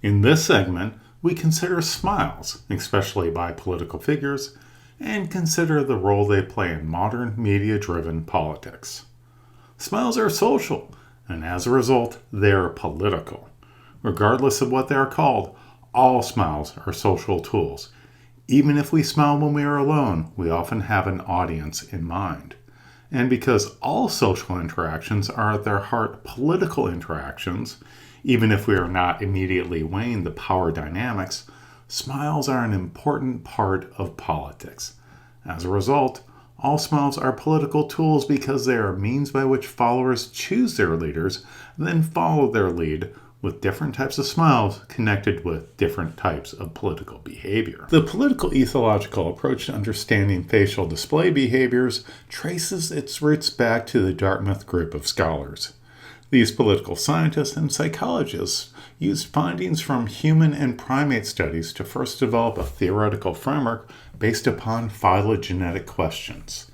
In this segment, we consider smiles, especially by political figures, and consider the role they play in modern media-driven politics. Smiles are social, and as a result, they are political. Regardless of what they are called, all smiles are social tools. Even if we smile when we are alone, we often have an audience in mind. And because all social interactions are at their heart political interactions, even if we are not immediately weighing the power dynamics, smiles are an important part of politics. As a result, all smiles are political tools because they are means by which followers choose their leaders, then follow their lead with different types of smiles connected with different types of political behavior. The political ethological approach to understanding facial display behaviors traces its roots back to the Dartmouth group of scholars. These political scientists and psychologists used findings from human and primate studies to first develop a theoretical framework based upon phylogenetic questions.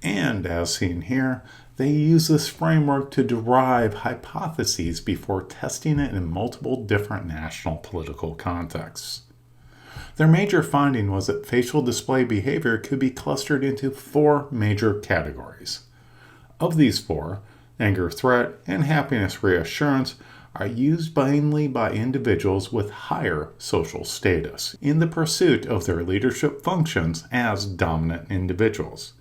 And, as seen here, they use this framework to derive hypotheses before testing it in multiple different national political contexts. Their major finding was that facial display behavior could be clustered into 4 major categories. Of these 4, anger threat and happiness reassurance are used mainly by individuals with higher social status in the pursuit of their leadership functions as dominant individuals.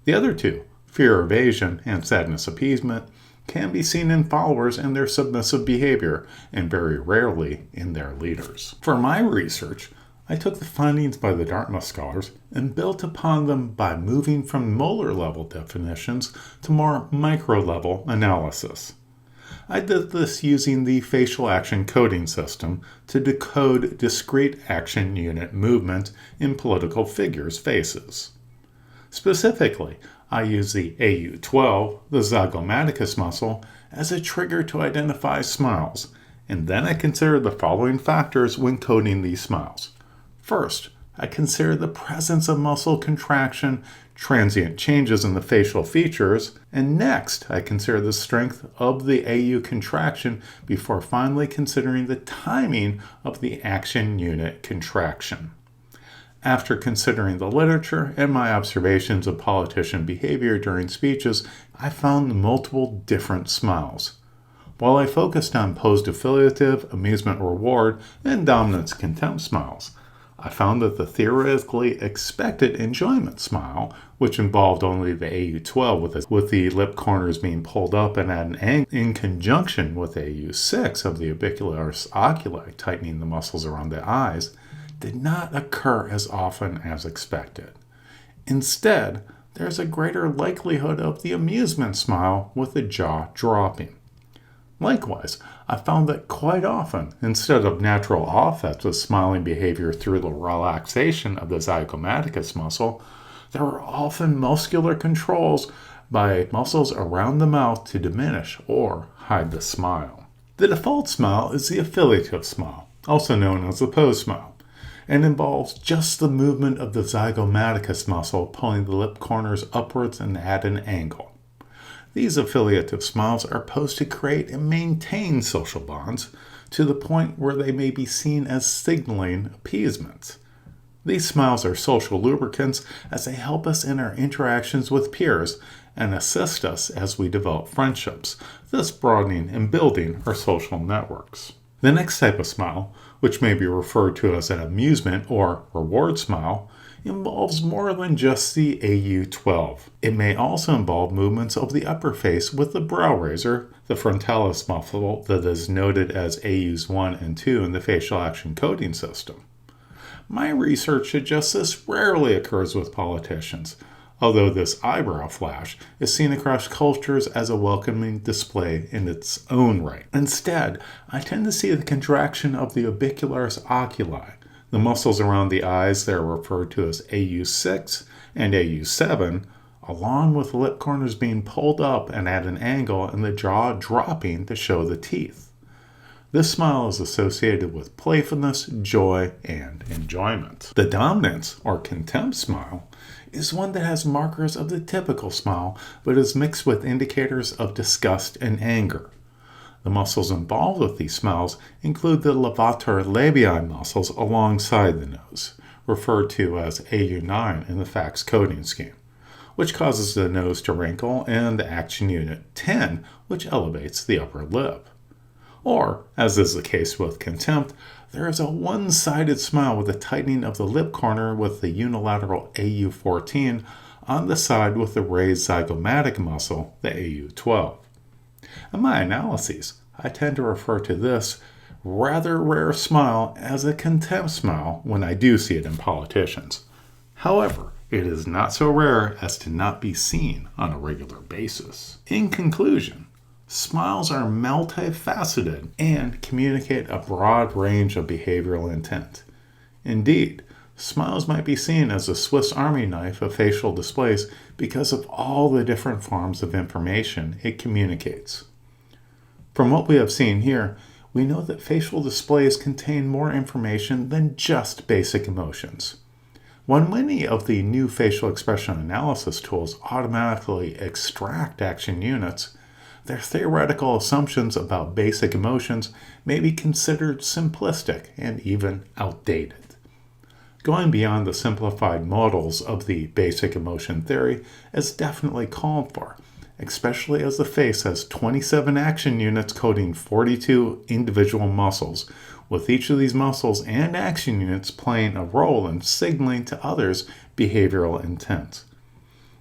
The other 2, fear evasion and sadness appeasement, can be seen in followers and their submissive behavior, and very rarely in their leaders. For my research, I took the findings by the Dartmouth scholars and built upon them by moving from molar-level definitions to more micro-level analysis. I did this using the facial action coding system to decode discrete action unit movement in political figures' faces. Specifically, I use the AU12, the zygomaticus muscle, as a trigger to identify smiles, and then I consider the following factors when coding these smiles. First, I consider the presence of muscle contraction, transient changes in the facial features, and next I consider the strength of the AU contraction before finally considering the timing of the action unit contraction. After considering the literature and my observations of politician behavior during speeches, I found multiple different smiles. While I focused on posed affiliative, amusement reward, and dominance contempt smiles, I found that the theoretically expected enjoyment smile, which involved only the AU12 with the lip corners being pulled up and at an angle in conjunction with AU6 of the orbicularis oculi tightening the muscles around the eyes, did not occur as often as expected. Instead, there's a greater likelihood of the amusement smile with the jaw dropping. Likewise, I found that quite often, instead of natural offensive smiling behavior through the relaxation of the zygomaticus muscle, there were often muscular controls by muscles around the mouth to diminish or hide the smile. The default smile is the affiliative smile, also known as the pose smile, and involves just the movement of the zygomaticus muscle pulling the lip corners upwards and at an angle. These affiliative smiles are posed to create and maintain social bonds to the point where they may be seen as signaling appeasement. These smiles are social lubricants as they help us in our interactions with peers and assist us as we develop friendships, thus broadening and building our social networks. The next type of smile, which may be referred to as an amusement or reward smile, involves more than just the AU12. It may also involve movements of the upper face with the brow raiser, the frontalis muscle that is noted as AUs 1 and 2 in the facial action coding system. My research suggests this rarely occurs with politicians, although this eyebrow flash is seen across cultures as a welcoming display in its own right. Instead, I tend to see the contraction of the orbicularis oculi, the muscles around the eyes that are referred to as AU6 and AU7, along with the lip corners being pulled up and at an angle and the jaw dropping to show the teeth. This smile is associated with playfulness, joy, and enjoyment. The dominance or contempt smile is one that has markers of the typical smile but is mixed with indicators of disgust and anger. The muscles involved with these smiles include the levator labii muscles alongside the nose, referred to as AU9 in the FACS coding scheme, which causes the nose to wrinkle, and the action unit 10, which elevates the upper lip. Or, as is the case with contempt, there is a one-sided smile with a tightening of the lip corner with the unilateral AU14 on the side with the raised zygomatic muscle, the AU12. In my analyses, I tend to refer to this rather rare smile as a contempt smile when I do see it in politicians. However, it is not so rare as to not be seen on a regular basis. In conclusion, smiles are multifaceted and communicate a broad range of behavioral intent. Indeed, smiles might be seen as a Swiss Army knife of facial displays because of all the different forms of information it communicates. From what we have seen here, we know that facial displays contain more information than just basic emotions. When many of the new facial expression analysis tools automatically extract action units, their theoretical assumptions about basic emotions may be considered simplistic and even outdated. Going beyond the simplified models of the basic emotion theory is definitely called for, especially as the face has 27 action units coding 42 individual muscles, with each of these muscles and action units playing a role in signaling to others behavioral intent.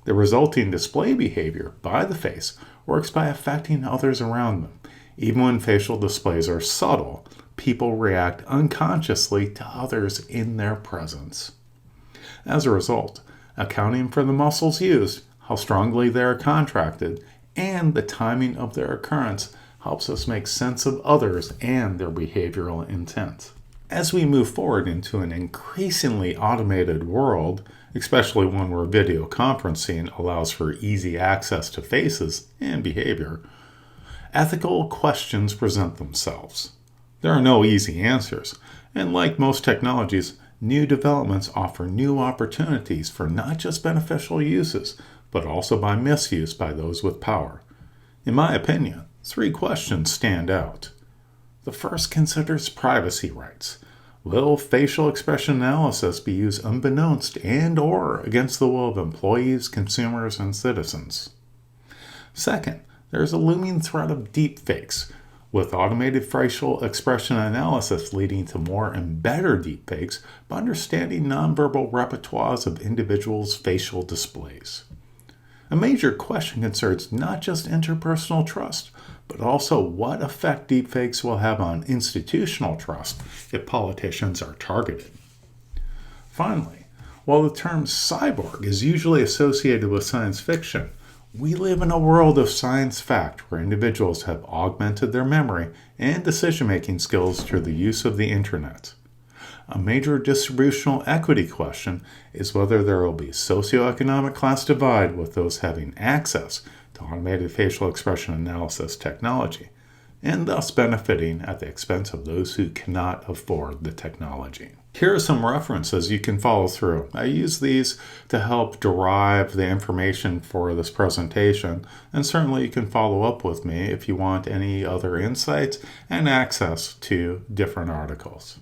The resulting display behavior by the face works by affecting others around them. Even when facial displays are subtle, people react unconsciously to others in their presence. As a result, accounting for the muscles used, how strongly they are contracted, and the timing of their occurrence helps us make sense of others and their behavioral intent. As we move forward into an increasingly automated world, especially one where video conferencing allows for easy access to faces and behavior, ethical questions present themselves. There are no easy answers, and like most technologies, new developments offer new opportunities for not just beneficial uses, but also by misuse by those with power. In my opinion, 3 questions stand out. The first considers privacy rights. Will facial expression analysis be used unbeknownst and/or against the will of employees, consumers, and citizens? Second, there is a looming threat of deepfakes, with automated facial expression analysis leading to more and better deepfakes by understanding nonverbal repertoires of individuals' facial displays. A major question concerns not just interpersonal trust, but also what effect deepfakes will have on institutional trust if politicians are targeted. Finally, while the term cyborg is usually associated with science fiction, we live in a world of science fact where individuals have augmented their memory and decision-making skills through the use of the internet. A major distributional equity question is whether there will be socioeconomic class divide with those having access to automated facial expression analysis technology, and thus benefiting at the expense of those who cannot afford the technology. Here are some references you can follow through. I use these to help derive the information for this presentation, and certainly you can follow up with me if you want any other insights and access to different articles.